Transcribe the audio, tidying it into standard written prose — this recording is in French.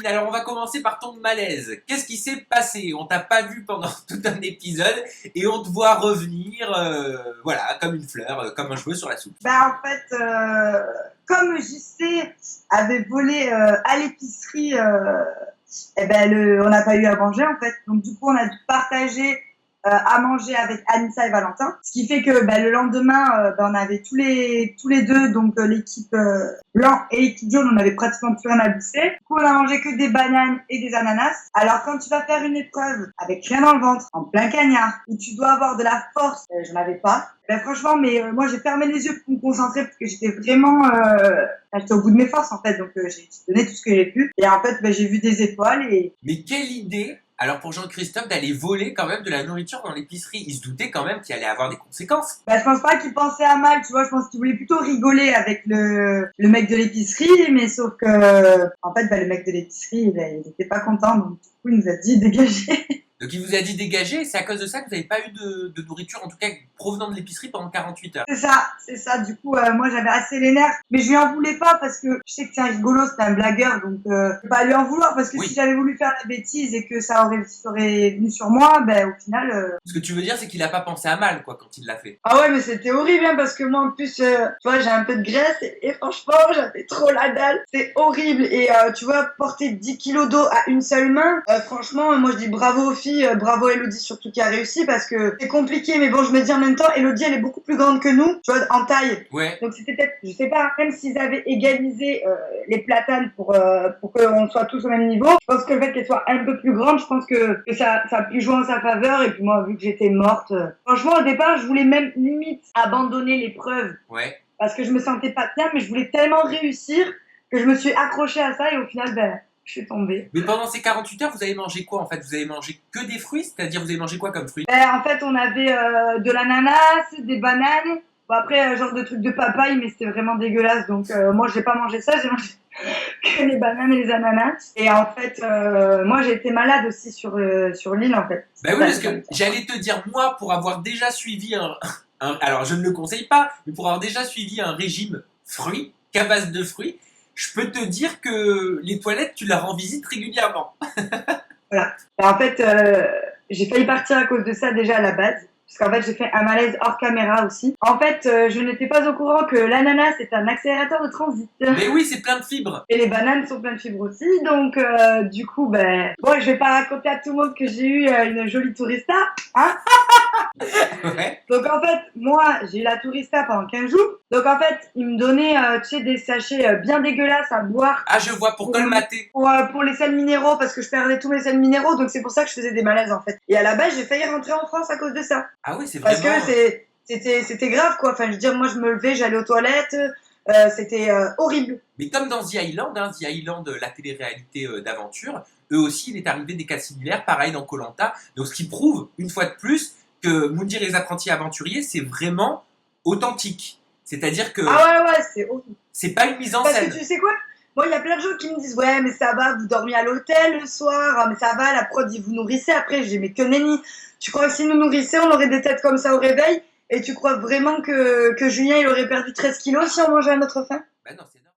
Justine, alors on va commencer par ton malaise. Qu'est-ce qui s'est passé? On t'a pas vu pendant tout un épisode et on te voit revenir, voilà, comme une fleur, comme un cheveu sur la soupe. Bah en fait, comme JC avait volé à l'épicerie, on n'a pas eu à manger en fait. Donc du coup, on a dû partager à manger avec Anissa et Valentin. Ce qui fait que le lendemain, on avait tous les deux, donc l'équipe blanc et l'équipe jaune, on avait pratiquement plus rien à bouffer. Du coup, on a mangé que des bananes et des ananas. Alors quand tu vas faire une épreuve avec rien dans le ventre, en plein cagnard, où tu dois avoir de la force, je n'avais pas. Franchement, moi j'ai fermé les yeux pour me concentrer parce que j'étais vraiment, j'étais au bout de mes forces en fait, donc j'ai donné tout ce que j'ai pu. Et en fait, j'ai vu des étoiles et. Mais quelle idée! Alors pour Jean-Christophe d'aller voler quand même de la nourriture dans l'épicerie, il se doutait quand même qu'il allait avoir des conséquences. Je pense pas qu'il pensait à mal, tu vois, je pense qu'il voulait plutôt rigoler avec le mec de l'épicerie, mais sauf que, en fait, le mec de l'épicerie, il était pas content, donc du coup, il nous a dit dégagez. Donc il vous a dit dégager, et c'est à cause de ça que vous n'avez pas eu de nourriture, en tout cas provenant de l'épicerie pendant 48 heures. C'est ça, du coup, moi j'avais assez les nerfs, mais je lui en voulais pas parce que je sais que c'est un rigolo, c'est un blagueur, donc je peux pas lui en vouloir parce que oui. Si j'avais voulu faire la bêtise et que ça aurait venu sur moi, au final... Ce que tu veux dire, c'est qu'il a pas pensé à mal, quoi, quand il l'a fait. Ah ouais, mais c'était horrible, hein, parce que moi en plus, tu vois, j'ai un peu de graisse et franchement, j'avais trop la dalle, c'est horrible. Et tu vois, porter 10 kilos d'eau à une seule main, franchement, moi je dis bravo aux filles, bravo Elodie surtout qui a réussi parce que c'est compliqué, mais bon, je me dis en même temps, Elodie elle est beaucoup plus grande que nous, tu vois, en taille. Ouais. Donc c'était peut-être, je sais pas, même s'ils avaient égalisé les platanes pour qu'on soit tous au même niveau, je pense que le fait qu'elle soit un peu plus grande, je pense que ça a pu jouer en sa faveur. Et puis moi, vu que j'étais morte, franchement au départ, je voulais même limite abandonner l'épreuve. Ouais. Parce que je me sentais pas bien, mais je voulais tellement réussir que je me suis accrochée à ça et au final, je suis tombée. Mais pendant ces 48 heures, vous avez mangé quoi en fait? Vous avez mangé que des fruits? C'est-à-dire vous avez mangé quoi comme fruits? En fait, on avait de l'ananas, des bananes. Bon, après, genre de trucs de papaye, mais c'était vraiment dégueulasse. Donc, moi, j'ai pas mangé ça. J'ai mangé que les bananes et les ananas. Et en fait, moi, j'ai été malade aussi sur l'île, en fait. Bah oui, parce que j'allais te dire, moi, pour avoir déjà suivi alors je ne le conseille pas, mais pour avoir déjà suivi un régime fruits, qu'à base de fruits, je peux te dire que les toilettes, tu leur rends visite régulièrement. Voilà. En fait, j'ai failli partir à cause de ça déjà à la base. Parce qu'en fait, j'ai fait un malaise hors caméra aussi. En fait, je n'étais pas au courant que l'ananas est un accélérateur de transit. Mais oui, c'est plein de fibres. Et les bananes sont pleines de fibres aussi. Donc, du coup, bon, je vais pas raconter à tout le monde que j'ai eu une jolie tourista. Hein. Ouais. Donc, en fait, moi, j'ai eu la tourista pendant 15 jours. Donc, en fait, ils me donnaient, tu sais, des sachets bien dégueulasses à boire. Ah, je vois, pour colmater. Pour les sels minéraux, parce que je perdais tous mes sels minéraux. Donc, c'est pour ça que je faisais des malaises, en fait. Et à la base, j'ai failli rentrer en France à cause de ça. Ah oui, c'est vraiment... Parce que c'était grave, quoi. Enfin, je veux dire, moi, je me levais, j'allais aux toilettes. C'était horrible. Mais comme dans The Island, The Island, la télé-réalité d'aventure, eux aussi, il est arrivé des cas similaires, pareil dans Koh-Lanta. Donc, ce qui prouve, une fois de plus, que Moundir et les apprentis aventuriers, c'est vraiment authentique. C'est-à-dire que... Ah ouais, c'est horrible. C'est pas une mise en Parce scène. que tu sais quoi? Moi, il y a plein de gens qui me disent, ouais, mais ça va, vous dormiez à l'hôtel le soir, ah, mais ça va, la prod, ils vous nourrissaient. Après, j'ai mais que nenni. Tu crois que si nous nourrissaient, on aurait des têtes comme ça au réveil? Et tu crois vraiment que Julien, il aurait perdu 13 kilos si on mangeait à notre faim? Bah non, c'est normal.